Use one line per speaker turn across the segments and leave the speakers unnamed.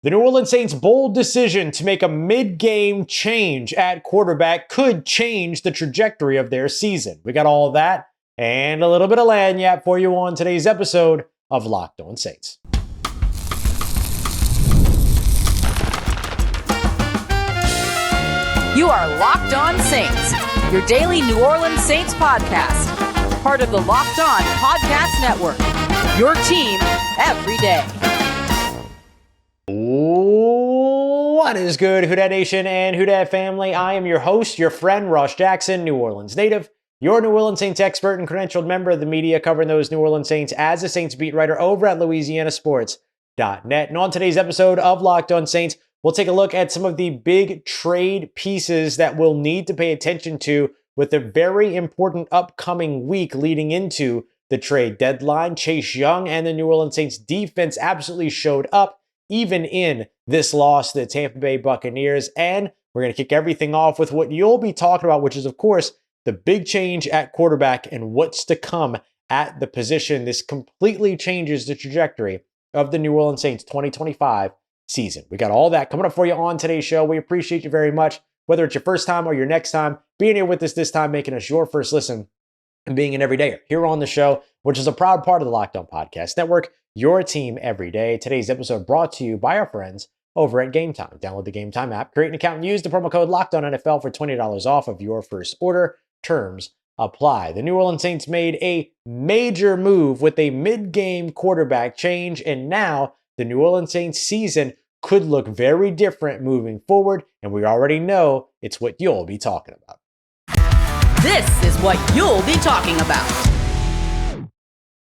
The New Orleans Saints' bold decision to make a mid-game change at quarterback could change the trajectory of their season. We got all of that and a little bit of lagniappe for you on today's episode of Locked On Saints.
You are Locked On Saints, your daily New Orleans Saints podcast. Part of the Locked On Podcast Network, your team every day.
What is good, Who Dat Nation and Who Dat family? I am your host, your friend, Ross Jackson, New Orleans native, your New Orleans Saints expert and credentialed member of the media covering those New Orleans Saints as a Saints beat writer over at LouisianaSports.net. And on today's episode of Locked On Saints, we'll take a look at some of the big trade pieces that we'll need to pay attention to with a very important upcoming week leading into the trade deadline. Chase Young and the New Orleans Saints defense absolutely showed up even in this loss to the Tampa Bay Buccaneers. And we're going to kick everything off with what you'll be talking about, which is, of course, the big change at quarterback and what's to come at the position. This completely changes the trajectory of the New Orleans Saints 2025 season. We got all that coming up for you on today's show. We appreciate you very much, whether it's your first time or your next time, being here with us this time, making us your first listen, and being an everydayer here on the show, which is a proud part of the Locked On Podcast Network, your team every day. Today's episode brought to you by our friends over at Game Time. Download the Game Time app, create an account, and use the promo code LOCKEDONNFL for $20 off of your first order. Terms apply. The New Orleans Saints made a major move with a mid-game quarterback change, and now the New Orleans Saints season could look very different moving forward, and we already know it's what you'll be talking about.
This is what you'll be talking about.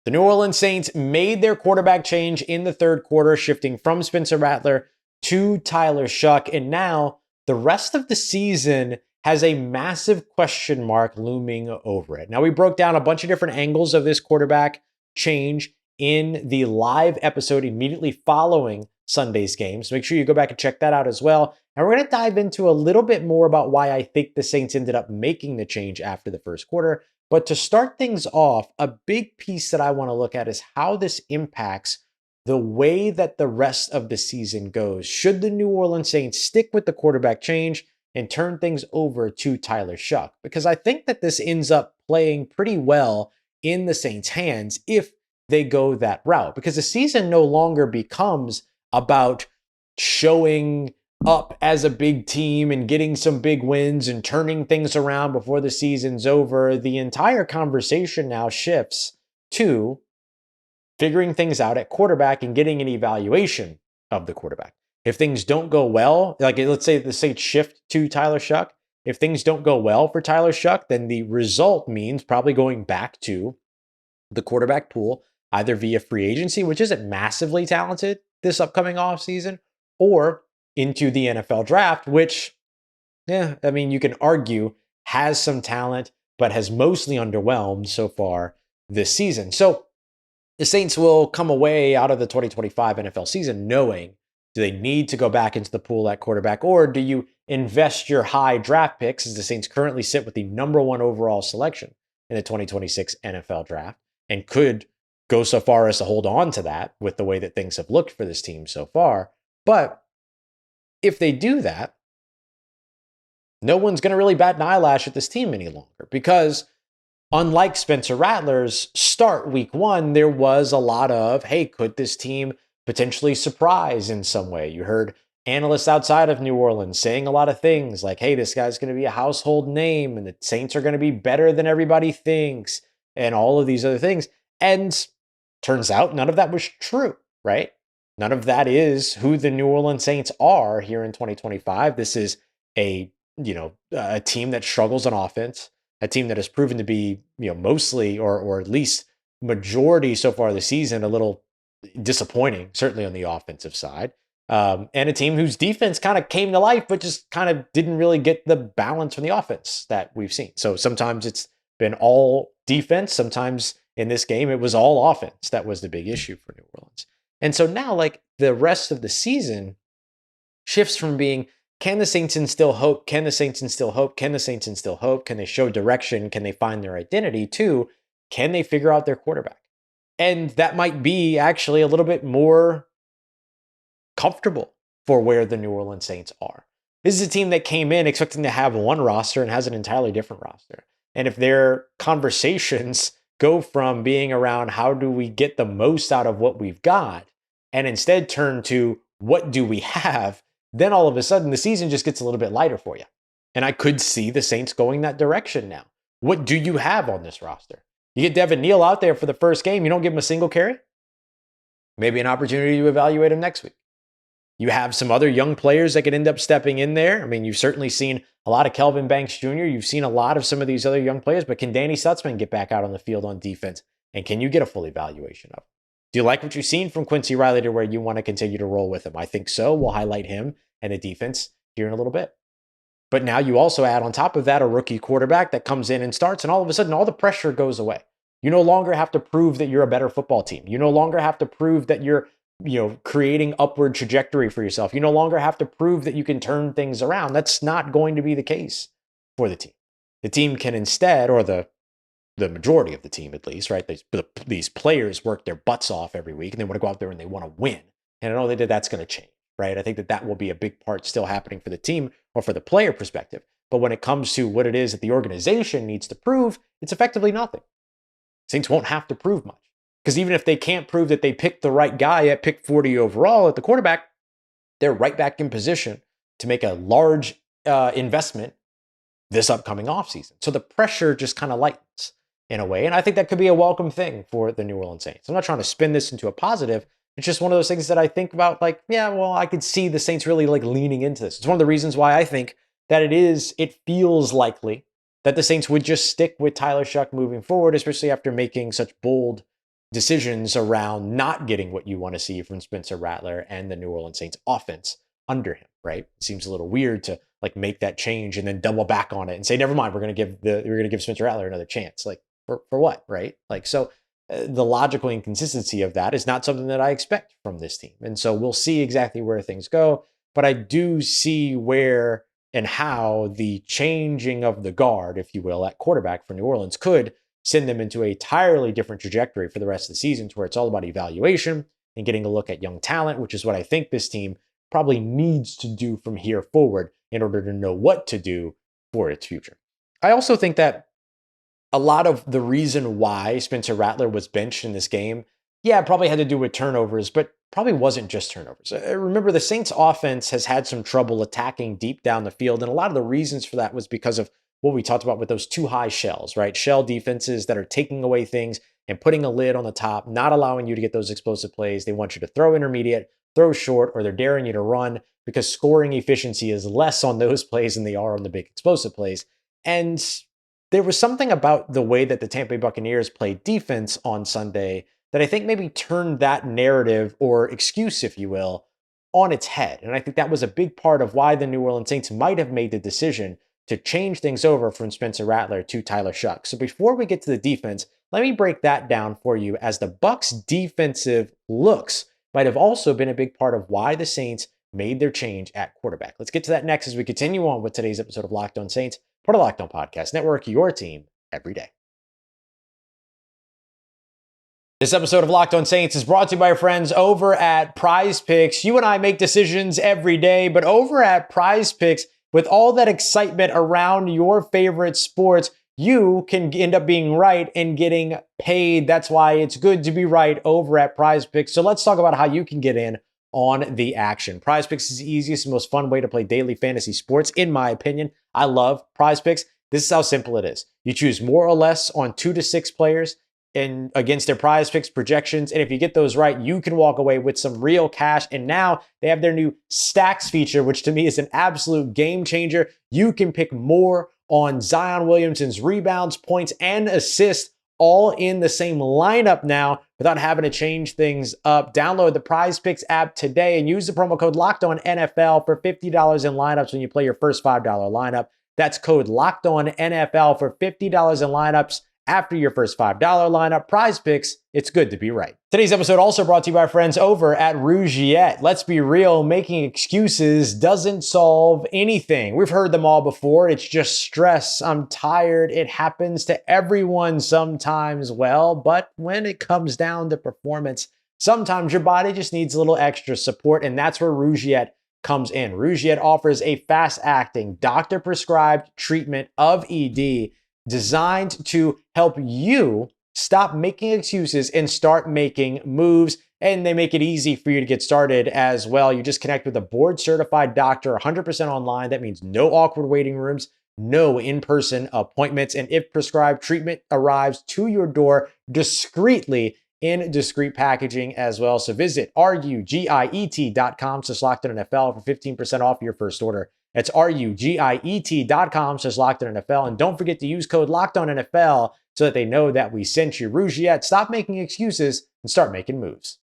The New Orleans Saints made their quarterback change in the third quarter, shifting from Spencer Rattler to Tyler Shough, and now the rest of the season has a massive question mark looming over it. Now, we broke down a bunch of different angles of this quarterback change in the live episode immediately following Sunday's game, so make sure you go back and check that out as well. And we're going to dive into a little bit more about why I think the Saints ended up making the change after the first quarter. But to start things off, a big piece that I want to look at is how this impacts the way that the rest of the season goes. Should the New Orleans Saints stick with the quarterback change and turn things over to Tyler Shough? Because I think that this ends up playing pretty well in the Saints' hands if they go that route. Because the season no longer becomes about showing up as a big team and getting some big wins and turning things around before the season's over. The entire conversation now shifts to figuring things out at quarterback and getting an evaluation of the quarterback. If things don't go well, like let's say the Saints shift to Tyler Shough, if things don't go well for Tyler Shough, then the result means probably going back to the quarterback pool, either via free agency, which isn't massively talented this upcoming offseason, or into the NFL draft, which, you can argue has some talent, but has mostly underwhelmed so far this season. So the Saints will come away out of the 2025 NFL season knowing, do they need to go back into the pool at quarterback, or do you invest your high draft picks, as the Saints currently sit with the number one overall selection in the 2026 NFL draft, and could go so far as to hold on to that with the way that things have looked for this team so far. But if they do that, no one's going to really bat an eyelash at this team any longer, because unlike Spencer Rattler's start week one, there was a lot of, hey, could this team potentially surprise in some way? You heard analysts outside of New Orleans saying a lot of things like, hey, this guy's going to be a household name and the Saints are going to be better than everybody thinks and all of these other things. And turns out none of that was true, right? None of that is who the New Orleans Saints are here in 2025. This is a team that struggles on offense, a team that has proven to be, mostly or at least majority so far this season, a little disappointing, certainly on the offensive side. And a team whose defense kind of came to life, but just kind of didn't really get the balance from the offense that we've seen. So sometimes it's been all defense. Sometimes in this game, it was all offense. That was the big issue for New Orleans. And so now, like, the rest of the season shifts from being, can the Saints instill hope? Can the Saints instill hope? Can the Saints instill hope? Can they show direction? Can they find their identity? To, can they figure out their quarterback? And that might be actually a little bit more comfortable for where the New Orleans Saints are. This is a team that came in expecting to have one roster and has an entirely different roster. And if their conversations go from being around how do we get the most out of what we've got and instead turn to what do we have, then all of a sudden the season just gets a little bit lighter for you. And I could see the Saints going that direction now. What do you have on this roster? You get Devin Neal out there for the first game. You don't give him a single carry? Maybe an opportunity to evaluate him next week. You have some other young players that could end up stepping in there. I mean, you've certainly seen a lot of Kelvin Banks Jr. You've seen a lot of some of these other young players, but can Danny Stutzman get back out on the field on defense? And can you get a full evaluation of him? Do you like what you've seen from Quincy Riley to where you want to continue to roll with him? I think so. We'll highlight him and the defense here in a little bit. But now you also add on top of that a rookie quarterback that comes in and starts, and all of a sudden all the pressure goes away. You no longer have to prove that you're a better football team. You no longer have to prove that you're creating upward trajectory for yourself. You no longer have to prove that you can turn things around. That's not going to be the case for the team. The team can instead, or the majority of the team at least, right? These players work their butts off every week and they want to go out there and they want to win. And I know that's going to change, right? I think that will be a big part still happening for the team or for the player perspective. But when it comes to what it is that the organization needs to prove, it's effectively nothing. Saints won't have to prove much. Because even if they can't prove that they picked the right guy at pick 40 overall at the quarterback, they're right back in position to make a large investment this upcoming offseason. So the pressure just kind of lightens in a way. And I think that could be a welcome thing for the New Orleans Saints. I'm not trying to spin this into a positive. It's just one of those things that I think about like, yeah, well, I could see the Saints really like leaning into this. It's one of the reasons why I think that it feels likely that the Saints would just stick with Tyler Shough moving forward, especially after making such bold decisions around not getting what you want to see from Spencer Rattler and the New Orleans Saints offense under him, right? It seems a little weird to like make that change and then double back on it and say, never mind, we're going to give Spencer Rattler another chance. Like for what, right? Like, so the logical inconsistency of that is not something that I expect from this team. And so we'll see exactly where things go, but I do see where and how the changing of the guard, if you will, at quarterback for New Orleans could send them into a entirely different trajectory for the rest of the season to where it's all about evaluation and getting a look at young talent, which is what I think this team probably needs to do from here forward in order to know what to do for its future. I also think that a lot of the reason why Spencer Rattler was benched in this game, yeah, probably had to do with turnovers, but probably wasn't just turnovers. Remember, the Saints offense has had some trouble attacking deep down the field, and a lot of the reasons for that was because of what we talked about with those two high shells, right? Shell defenses that are taking away things and putting a lid on the top, not allowing you to get those explosive plays. They want you to throw intermediate, throw short, or they're daring you to run because scoring efficiency is less on those plays than they are on the big explosive plays. And there was something about the way that the Tampa Bay Buccaneers played defense on Sunday that I think maybe turned that narrative or excuse, if you will, on its head. And I think that was a big part of why the New Orleans Saints might have made the decision to change things over from Spencer Rattler to Tyler Shough. So before we get to the defense, let me break that down for you, as the Bucs' defensive looks might have also been a big part of why the Saints made their change at quarterback. Let's get to that next as we continue on with today's episode of Locked On Saints, part of Locked On Podcast Network, your team every day. This episode of Locked On Saints is brought to you by our friends over at Prize Picks. You and I make decisions every day, but over at Prize Picks, with all that excitement around your favorite sports, you can end up being right and getting paid. That's why it's good to be right over at Prize Picks. So let's talk about how you can get in on the action. Prize Picks is the easiest and most fun way to play daily fantasy sports, in my opinion. I love Prize Picks. This is how simple it is. You choose more or less on 2 to 6 players and against their Prize Picks projections. And if you get those right, you can walk away with some real cash. And now they have their new stacks feature, which to me is an absolute game changer. You can pick more on Zion Williamson's rebounds, points, and assists all in the same lineup now without having to change things up. Download the Prize Picks app today and use the promo code LOCKEDONNFL for $50 in lineups when you play your first $5 lineup. That's code LOCKEDONNFL for $50 in lineups after your first $5 lineup. Prize Picks, it's good to be right. Today's episode also brought to you by our friends over at Rougiette. Let's be real, making excuses doesn't solve anything. We've heard them all before. It's just stress. I'm tired. It happens to everyone sometimes. Well, but when it comes down to performance, sometimes your body just needs a little extra support, and that's where Rougiet comes in. Rougiet offers a fast-acting, doctor-prescribed treatment of ED designed to help you stop making excuses and start making moves. And they make it easy for you to get started as well. You just connect with a board-certified doctor, 100% online. That means no awkward waiting rooms, no in-person appointments. And if prescribed, treatment arrives to your door discreetly in discreet packaging as well. So visit rugiet.com/LockedOnNFL for 15% off your first order. That's rugiet.com/LockedOnNFL. And don't forget to use code LockedOnNFL so that they know that we sent you. Rougiet, stop making excuses and start making moves.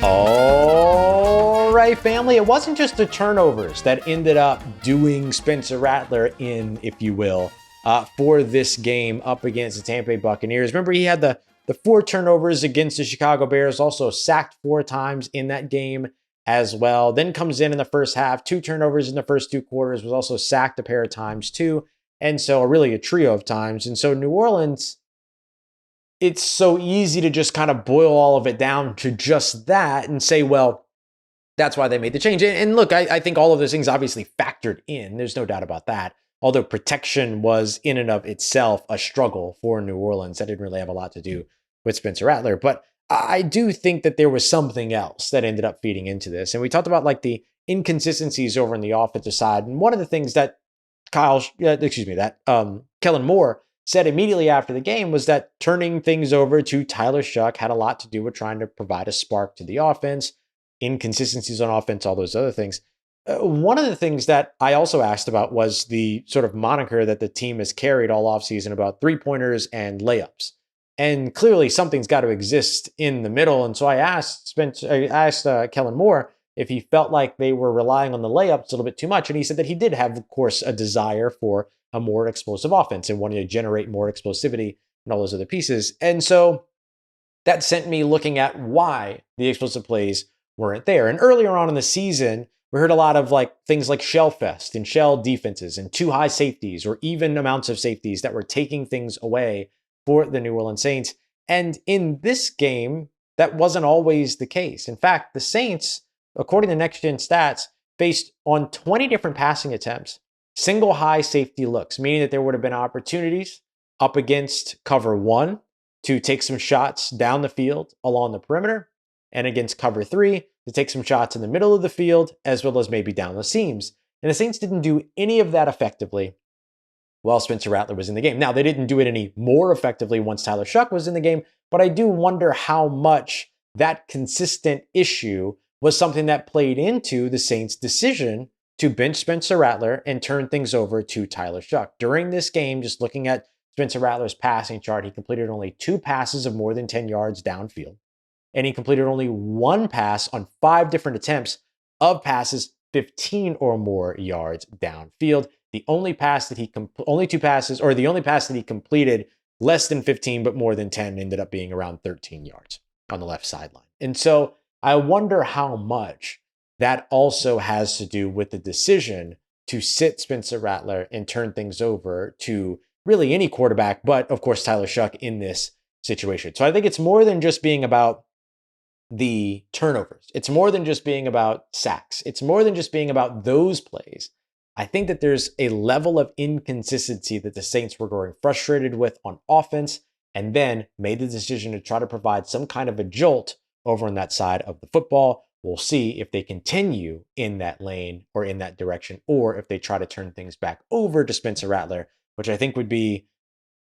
All right, family. It wasn't just the turnovers that ended up doing Spencer Rattler in, if you will, for this game up against the Tampa Bay Buccaneers. Remember, he had the 4 turnovers against the Chicago Bears, also sacked 4 times in that game as well. Then comes in the first half, 2 turnovers in the first 2 quarters, was also sacked a pair of times too. And so really a trio of times. And so New Orleans, it's so easy to just kind of boil all of it down to just that and say, well, that's why they made the change. And look, I think all of those things obviously factored in. There's no doubt about that. Although protection was in and of itself a struggle for New Orleans. That didn't really have a lot to do with Spencer Rattler. But I do think that there was something else that ended up feeding into this. And we talked about like the inconsistencies over on the offensive side. And one of the things that Kellen Moore said immediately after the game was that turning things over to Tyler Shough had a lot to do with trying to provide a spark to the offense, inconsistencies on offense, all those other things. One of the things that I also asked about was the sort of moniker that the team has carried all offseason about 3-pointers and layups. And clearly something's got to exist in the middle. And so I asked Kellen Moore if he felt like they were relying on the layups a little bit too much. And he said that he did have, of course, a desire for a more explosive offense and wanting to generate more explosivity and all those other pieces. And so that sent me looking at why the explosive plays weren't there. And earlier on in the season, we heard a lot of like things like shell fest and shell defenses and too high safeties or even amounts of safeties that were taking things away for the New Orleans Saints. And in this game, that wasn't always the case. In fact, the Saints, according to Next Gen Stats, faced on 20 different passing attempts, single high safety looks, meaning that there would have been opportunities up against cover 1 to take some shots down the field along the perimeter, and against cover 3 to take some shots in the middle of the field, as well as maybe down the seams. And the Saints didn't do any of that effectively while Spencer Rattler was in the game. Now, they didn't do it any more effectively once Tyler Shough was in the game, but I do wonder how much that consistent issue was something that played into the Saints' decision to bench Spencer Rattler and turn things over to Tyler Shough. During this game, just looking at Spencer Rattler's passing chart, he completed only 2 passes of more than 10 yards downfield. And he completed only 1 pass on 5 different attempts of passes 15 or more yards downfield. The only pass that he only 2 passes, or the only pass that he completed less than 15 but more than 10 ended up being around 13 yards on the left sideline. And so I wonder how much that also has to do with the decision to sit Spencer Rattler and turn things over to really any quarterback, but of course Tyler Shough in this situation. So I think it's more than just being about the turnovers. It's more than just being about sacks. It's more than just being about those plays. I think that there's a level of inconsistency that the Saints were growing frustrated with on offense, and then made the decision to try to provide some kind of a jolt over on that side of the football. We'll see if they continue in that lane or in that direction, or if they try to turn things back over to Spencer Rattler, which I think would be,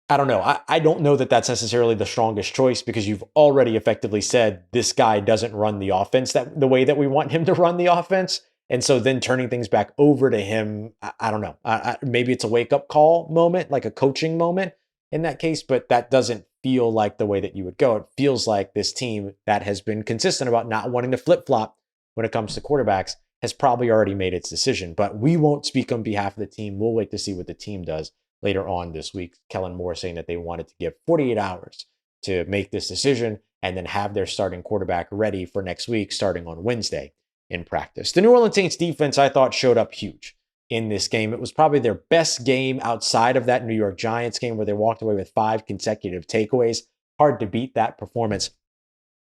I don't know. I don't know that that's necessarily the strongest choice, because you've already effectively said this guy doesn't run the offense the way that we want him to run the offense. And so then turning things back over to him, I don't know. Maybe it's a wake-up call moment, like a coaching moment in that case, but that doesn't feel like the way that you would go. It feels like this team that has been consistent about not wanting to flip-flop when it comes to quarterbacks has probably already made its decision. But we won't speak on behalf of the team. We'll wait to see what the team does later on this week. Kellen Moore saying that they wanted to give 48 hours to make this decision and then have their starting quarterback ready for next week, starting on Wednesday in practice. The New Orleans Saints defense, I thought, showed up huge in this game. It was probably their best game outside of that New York Giants game where they walked away with 5 consecutive takeaways. hard to beat that performance.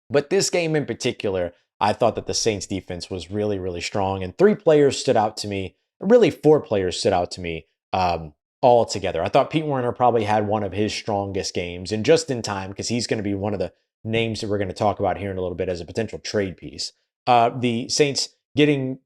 But this game in particular, I thought that the Saints defense was really, really strong. And 3 players stood out to me. Really, 4 players stood out to me all together. I thought Pete Werner probably had one of his strongest games, and just in time, because he's going to be one of the names that we're going to talk about here in a little bit as a potential trade piece. The Saints getting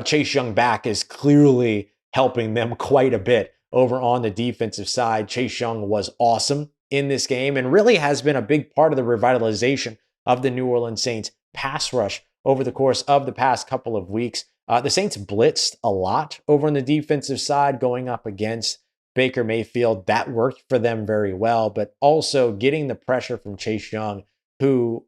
Chase Young back is clearly helping them quite a bit over on the defensive side. Chase Young was awesome in this game and really has been a big part of the revitalization of the New Orleans Saints pass rush over the course of the past couple of weeks. The Saints blitzed a lot over on the defensive side going up against Baker Mayfield. That worked for them very well, but also getting the pressure from Chase Young, who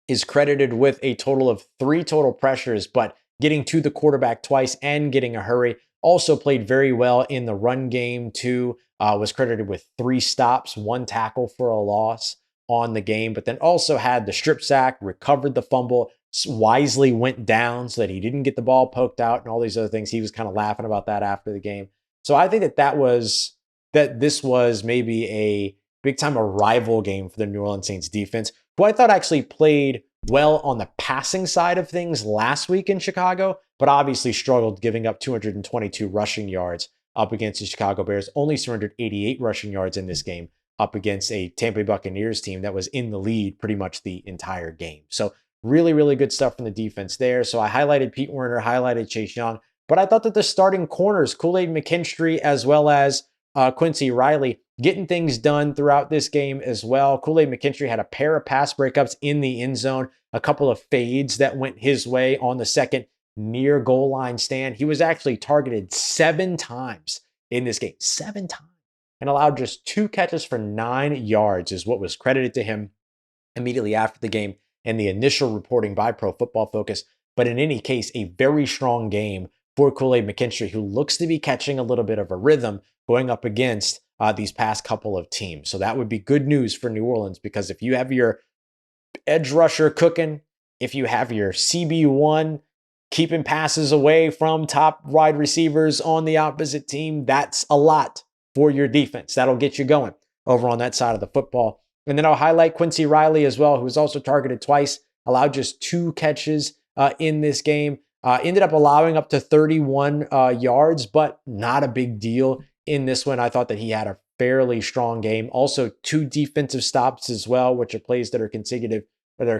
is credited with a total of 3 total pressures, but getting to the quarterback twice and getting a hurry. Also played very well in the run game too. Was credited with 3 stops, 1 tackle for a loss on the game, but then also had the strip sack, recovered the fumble, wisely went down so that he didn't get the ball poked out and all these other things. He was kind of laughing about that after the game. So I think that this was maybe a big time arrival game for the New Orleans Saints defense, who I thought actually played well on the passing side of things last week in Chicago, but obviously struggled, giving up 222 rushing yards up against the Chicago Bears, only 288 rushing yards in this game up against a Tampa Bay Buccaneers team that was in the lead pretty much the entire game. So really, really good stuff from the defense there. So I highlighted Pete Werner, highlighted Chase Young, but I thought that the starting corners, Kool-Aid, McKinstry, as well as Quincy Riley, getting things done throughout this game as well. Kool-Aid McKinstry had a pair of pass breakups in the end zone, a couple of fades that went his way on the second near goal line stand. He was actually targeted 7 times in this game, 7 times, and allowed just 2 catches for 9 yards is what was credited to him immediately after the game and the initial reporting by Pro Football Focus. But in any case, a very strong game for Kool-Aid McKinstry, who looks to be catching a little bit of a rhythm going up against these past couple of teams. So that would be good news for New Orleans, because if you have your edge rusher cooking, if you have your CB1 keeping passes away from top wide receivers on the opposite team, that's a lot for your defense. That'll get you going over on that side of the football. And then I'll highlight Quincy Riley as well, who was also targeted twice, allowed just 2 catches in this game. Ended up allowing up to 31 yards, but not a big deal in this one. I thought that he had a fairly strong game. Also 2 defensive stops as well, which are plays that are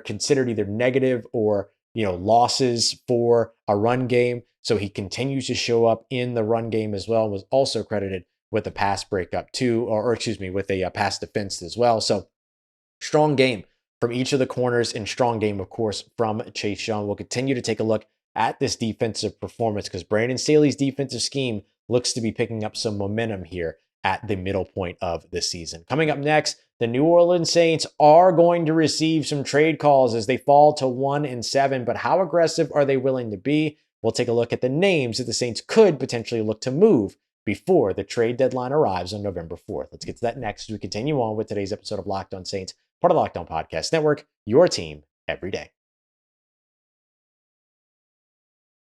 considered either negative or losses for a run game. So he continues to show up in the run game as well, and was also credited with a pass breakup too, with a pass defense as well. So strong game from each of the corners, and strong game, of course, from Chase Young. We'll continue to take a look at this defensive performance because Brandon Staley's defensive scheme looks to be picking up some momentum here at the middle point of the season. Coming up next, the New Orleans Saints are going to receive some trade calls as they fall to 1-7, but how aggressive are they willing to be? We'll take a look at the names that the Saints could potentially look to move before the trade deadline arrives on November 4th. Let's get to that next as we continue on with today's episode of Locked On Saints, part of the Locked On Podcast Network, your team every day.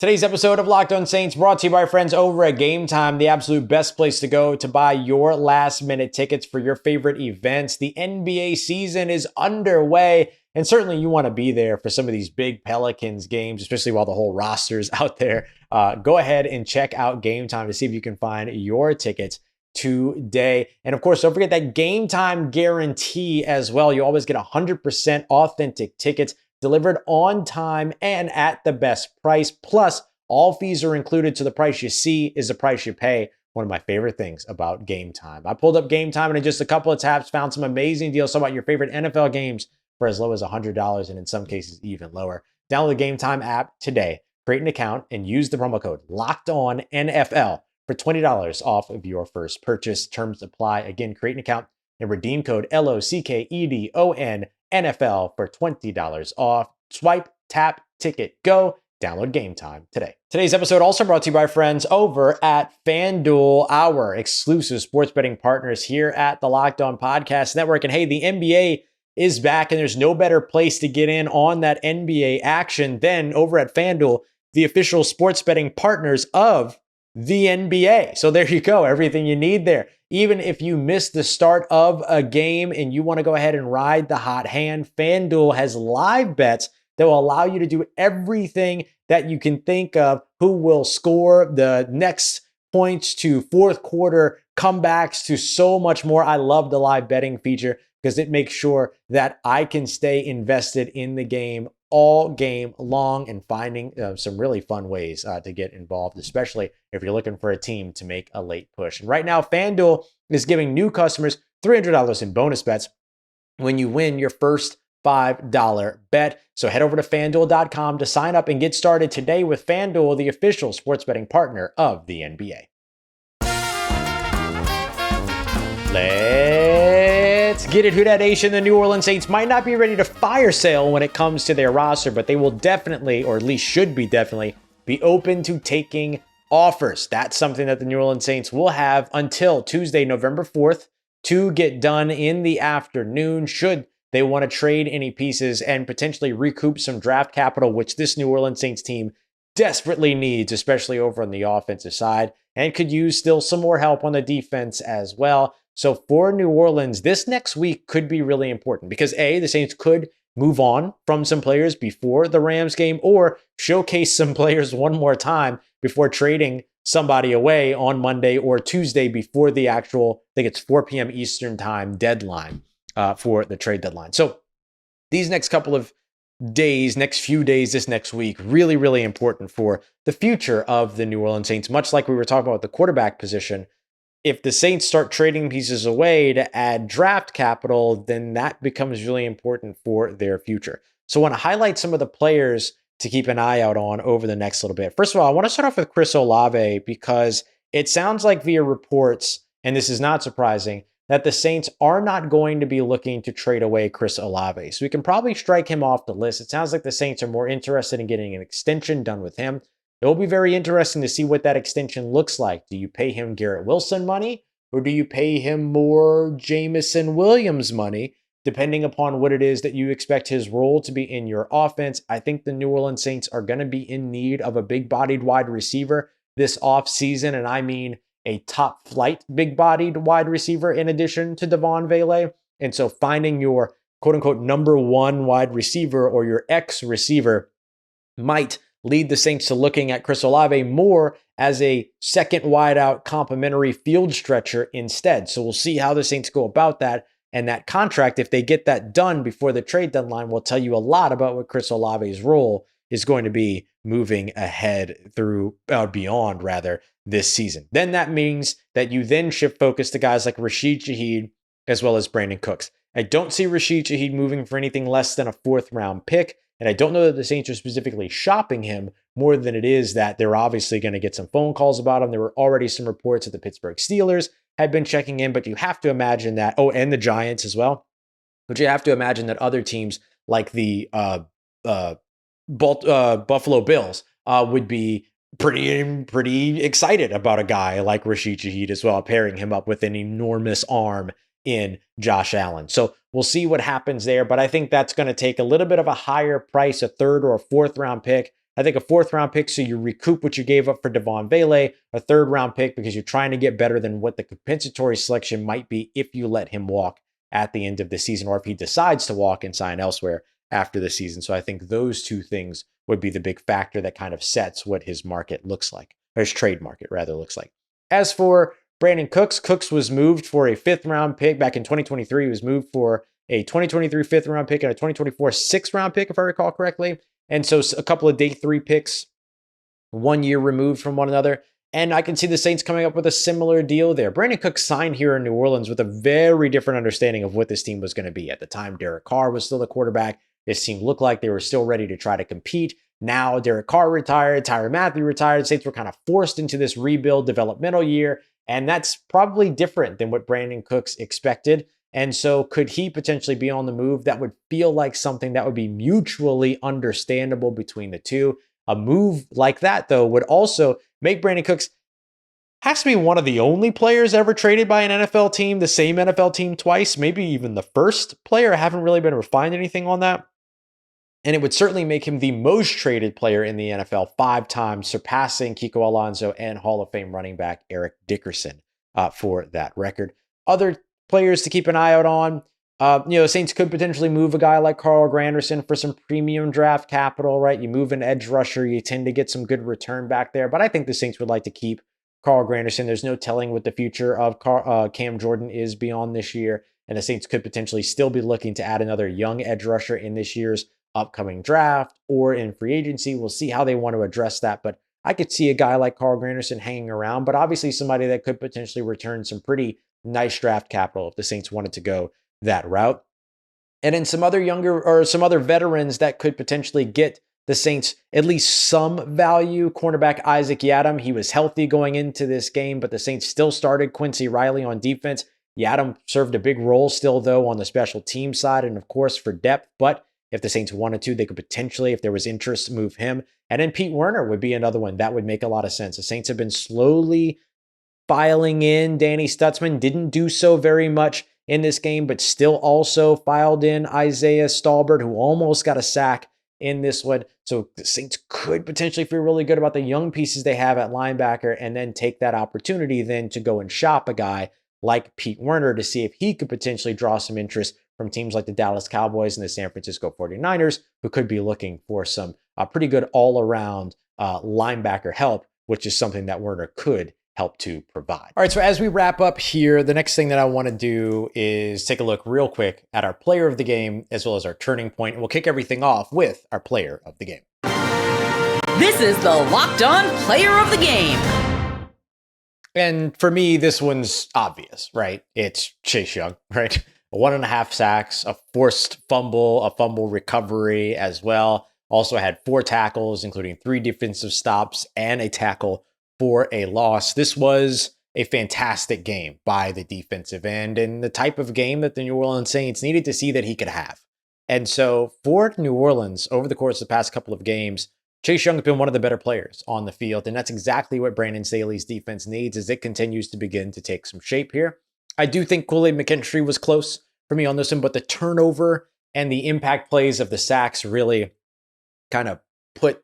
Today's episode of Locked On Saints brought to you by our friends over at Game Time, the absolute best place to go to buy your last-minute tickets for your favorite events. The NBA season is underway, and certainly you want to be there for some of these big Pelicans games, especially while the whole roster's out there. Go ahead and check out Game Time to see if you can find your tickets today. And of course, don't forget that Game Time guarantee as well. You always get 100% authentic tickets delivered on time and at the best price. Plus, all fees are included, so the price you see is the price you pay. One of my favorite things about Game Time. I pulled up Game Time and in just a couple of taps found some amazing deals. So about your favorite NFL games for as low as $100 and in some cases even lower. Download the Game Time app today, create an account, and use the promo code LOCKEDONNFL for $20 off of your first purchase. Terms apply. Again, create an account and redeem code LOCKEDON NFL for $20 off. Swipe, tap, ticket, go. Download Game Time today. Today's episode also brought to you by friends over at FanDuel, our exclusive sports betting partners here at the Locked On Podcast Network. And hey, the NBA is back, and there's no better place to get in on that NBA action than over at FanDuel, the official sports betting partners of the NBA. So there you go, everything you need there. even if you miss the start of a game and you want to go ahead and ride the hot hand, FanDuel has live bets that will allow you to do everything that you can think of. Who will score the next points to fourth quarter comebacks to so much more. I love the live betting feature because it makes sure that I can stay invested in the game all game long and finding some really fun ways to get involved, especially if you're looking for a team to make a late push. And right now, FanDuel is giving new customers $300 in bonus bets when you win your first $5 bet. So head over to FanDuel.com to sign up and get started today with FanDuel, the official sports betting partner of the NBA. Let's get it, Who Dat Nation. The New Orleans Saints might not be ready to fire sale when it comes to their roster, but they will definitely, or at least should be definitely, be open to taking offers. That's something that the New Orleans Saints will have until Tuesday, November 4th to get done in the afternoon, should they want to trade any pieces and potentially recoup some draft capital, which this New Orleans Saints team desperately needs, especially over on the offensive side, and could use still some more help on the defense as well. So for New Orleans, this next week could be really important because A, the Saints could move on from some players before the Rams game or showcase some players one more time before trading somebody away on Monday or Tuesday before the actual, I think it's 4 p.m. Eastern time deadline for the trade deadline. So these next couple of days, next few days, this next week, really, really important for the future of the New Orleans Saints, much like we were talking about the quarterback position. If the Saints start trading pieces away to add draft capital, then that becomes really important for their future. So I want to highlight some of the players to keep an eye out on over the next little bit. First of all, I want to start off with Chris Olave because it sounds like via reports, and this is not surprising, that the Saints are not going to be looking to trade away Chris Olave. So we can probably strike him off the list. It sounds like the Saints are more interested in getting an extension done with him. It will be very interesting to see what that extension looks like. Do you pay him Garrett Wilson money or do you pay him more Jameson Williams money, depending upon what it is that you expect his role to be in your offense? I think the New Orleans Saints are going to be in need of a big-bodied wide receiver this offseason, and I mean a top-flight big-bodied wide receiver in addition to Devon Vele. And so finding your quote-unquote number one wide receiver or your X receiver might lead the Saints to looking at Chris Olave more as a second wideout complementary field stretcher instead. So we'll see how the Saints go about that. And that contract, if they get that done before the trade deadline, will tell you a lot about what Chris Olave's role is going to be moving ahead through, beyond rather, this season. Then that means that you then shift focus to guys like Rashid Shaheed as well as Brandin Cooks. I don't see Rashid Shaheed moving for anything less than a 4th round pick. And I don't know that the Saints are specifically shopping him more than it is that they're obviously going to get some phone calls about him. There were already some reports that the Pittsburgh Steelers had been checking in, but you have to imagine that, and the Giants as well. But you have to imagine that other teams like the Buffalo Bills would be pretty excited about a guy like Rashid Shaheed as well, pairing him up with an enormous arm in Josh Allen. So we'll see what happens there, but I think that's going to take a little bit of a higher price, a 3rd or a 4th round pick. I think a 4th round pick, so you recoup what you gave up for Devon Vele, a 3rd round pick because you're trying to get better than what the compensatory selection might be if you let him walk at the end of the season, or if he decides to walk and sign elsewhere after the season. So I think those two things would be the big factor that kind of sets what his market looks like, or his trade market rather looks like. As for Brandin Cooks, Cooks was moved for a 5th round pick back in 2023. He was moved for a 2023 5th round pick and a 2024 6th round pick, if I recall correctly. And so a couple of day 3 picks, 1 year removed from one another. And I can see the Saints coming up with a similar deal there. Brandin Cooks signed here in New Orleans with a very different understanding of what this team was going to be. At the time, Derek Carr was still the quarterback. This team looked like they were still ready to try to compete. Now Derek Carr retired, Tyrann Mathieu retired. Saints were kind of forced into this rebuild developmental year. And that's probably different than what Brandin Cooks expected. And so could he potentially be on the move? That would feel like something that would be mutually understandable between the two. A move like that, though, would also make Brandin Cooks has to be one of the only players ever traded by an NFL team, the same NFL team twice, maybe even the first player. I haven't really been able to find anything on that. And it would certainly make him the most traded player in the NFL 5 times, surpassing Kiko Alonso and Hall of Fame running back Eric Dickerson. for that record. Other players to keep an eye out on. The Saints could potentially move a guy like Carl Granderson for some premium draft capital, right? You move an edge rusher, you tend to get some good return back there. But I think the Saints would like to keep Carl Granderson. There's no telling what the future of Cam Jordan is beyond this year. And the Saints could potentially still be looking to add another young edge rusher in this year's upcoming draft or in free agency. We'll see how they want to address that. But I could see a guy like Carl Granderson hanging around, but obviously somebody that could potentially return some pretty nice draft capital if the Saints wanted to go that route. And then some other veterans that could potentially get the Saints at least some value. Cornerback Isaac Yiadom, he was healthy going into this game, but the Saints still started Quincy on defense. Yiadom served a big role still, though, on the special team side and, of course, for depth. But if the Saints wanted to, they could potentially, if there was interest, move him. And then Pete Werner would be another one. That would make a lot of sense. The Saints have been slowly filing in Danny Stutzman. Didn't do so very much in this game, but still also filed in Isaiah Stallbert, who almost got a sack in this one. So the Saints could potentially feel really good about the young pieces they have at linebacker and then take that opportunity then to go and shop a guy like Pete Werner to see if he could potentially draw some interest from teams like the Dallas Cowboys and the San Francisco 49ers, who could be looking for some pretty good all-around linebacker help, which is something that Werner could help to provide. All right, so as we wrap up here, the next thing that I want to do is take a look real quick at our player of the game as well as our turning point, and we'll kick everything off with our player of the game.
This is the Locked On Player of the Game.
And for me, this one's obvious, right? It's Chase Young, right? 1.5 sacks, a forced fumble, a fumble recovery as well. Also had 4 tackles, including 3 defensive stops and a tackle for a loss. This was a fantastic game by the defensive end and the type of game that the New Orleans Saints needed to see that he could have. And so for New Orleans, over the course of the past couple of games, Chase Young has been one of the better players on the field. And that's exactly what Brandon Staley's defense needs as it continues to begin to take some shape here. I do think Kool-Aid McKinstry was close for me on this one, but the turnover and the impact plays of the sacks really kind of put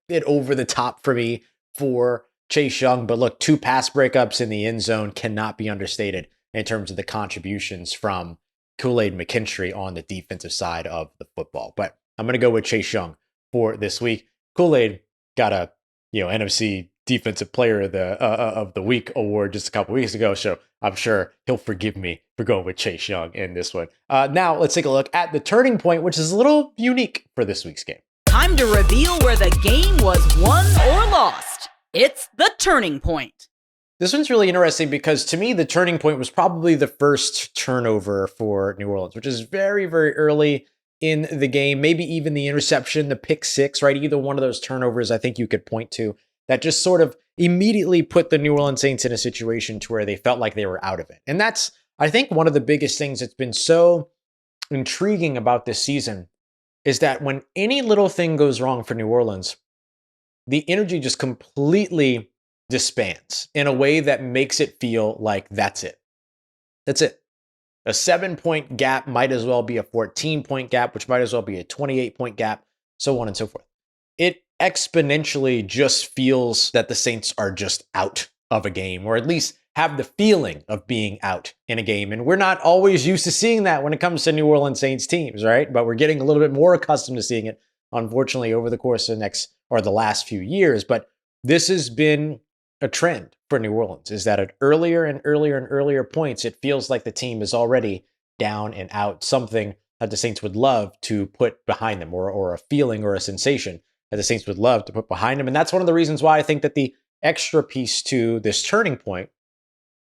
it over the top for me for Chase Young. But look, 2 pass breakups in the end zone cannot be understated in terms of the contributions from Kool-Aid McKinstry on the defensive side of the football. But I'm going to go with Chase Young for this week. Kool-Aid got a NFC Defensive Player of the Week award just a couple weeks ago, so I'm sure he'll forgive me for going with Chase Young in this one. Now let's take a look at the turning point, which is a little unique for this week's game.
Time to reveal where the game was won or lost. It's the turning point.
This one's really interesting because to me, the turning point was probably the first turnover for New Orleans, which is very, very early in the game. Maybe even the interception, the pick 6, right? Either one of those turnovers I think you could point to that just sort of immediately put the New Orleans Saints in a situation to where they felt like they were out of it. And that's, I think, one of the biggest things that's been so intriguing about this season is that when any little thing goes wrong for New Orleans, the energy just completely disbands in a way that makes it feel like that's it. That's it. A 7-point gap might as well be a 14-point gap, which might as well be a 28-point gap, so on and so forth. It exponentially just feels that the Saints are just out of a game, or at least have the feeling of being out in a game. And we're not always used to seeing that when it comes to New Orleans Saints teams, right? But we're getting a little bit more accustomed to seeing it, unfortunately, over the course of the last few years. But this has been a trend for New Orleans, is that at earlier and earlier points, it feels like the team is already down and out, something that the Saints would love to put behind them, or a feeling or a sensation that the Saints would love to put behind them. And that's one of the reasons why I think that the extra piece to this turning point,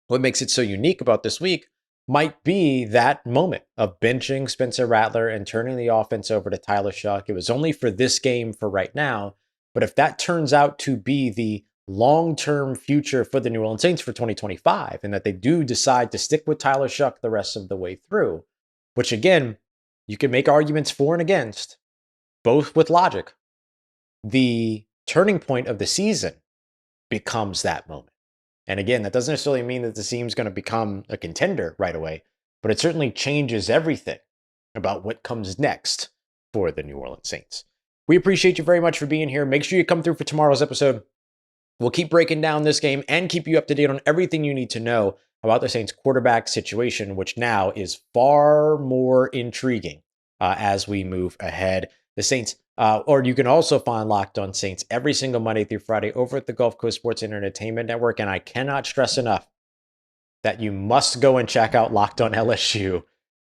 what makes it so unique about this week, might be that moment of benching Spencer Rattler and turning the offense over to Tyler Shough. It was only for this game for right now, but if that turns out to be the long-term future for the New Orleans Saints for 2025, and that they do decide to stick with Tyler Shough the rest of the way through, which again, you can make arguments for and against, both with logic, the turning point of the season becomes that moment. And again, that doesn't necessarily mean that the team's going to become a contender right away, but it certainly changes everything about what comes next for the New Orleans Saints. We appreciate you very much for being here. Make sure you come through for tomorrow's episode. We'll keep breaking down this game and keep you up to date on everything you need to know about the Saints quarterback situation, which now is far more intriguing as we move ahead. The Saints, or you can also find Locked On Saints every single Monday through Friday over at the Gulf Coast Sports and Entertainment Network. And I cannot stress enough that you must go and check out Locked On LSU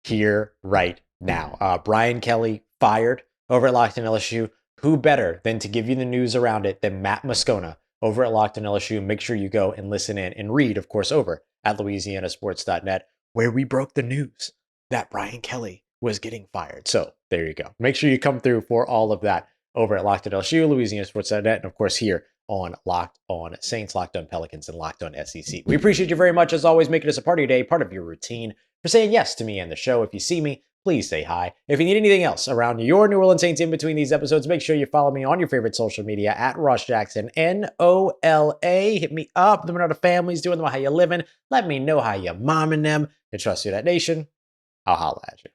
here right now. Brian Kelly fired over at Locked On LSU. Who better than to give you the news around it than Matt Moscona over at Locked On LSU? Make sure you go and listen in and read, of course, over at LouisianaSports.net, where we broke the news that Brian Kelly was getting fired. So there you go. Make sure you come through for all of that over at Locked On LSU, LouisianaSports.net, and of course here on Locked On Saints, Locked On Pelicans, and Locked On SEC. We appreciate you very much, as always, making us a part of your day, part of your routine, for saying yes to me and the show. If you see me, please say hi. If you need anything else around your New Orleans Saints in between these episodes, make sure you follow me on your favorite social media at Ross Jackson, NOLA. Hit me up. Let me know how the family's doing, how you living. Let me know how you momming them. And trust you, that nation. I'll holla at you.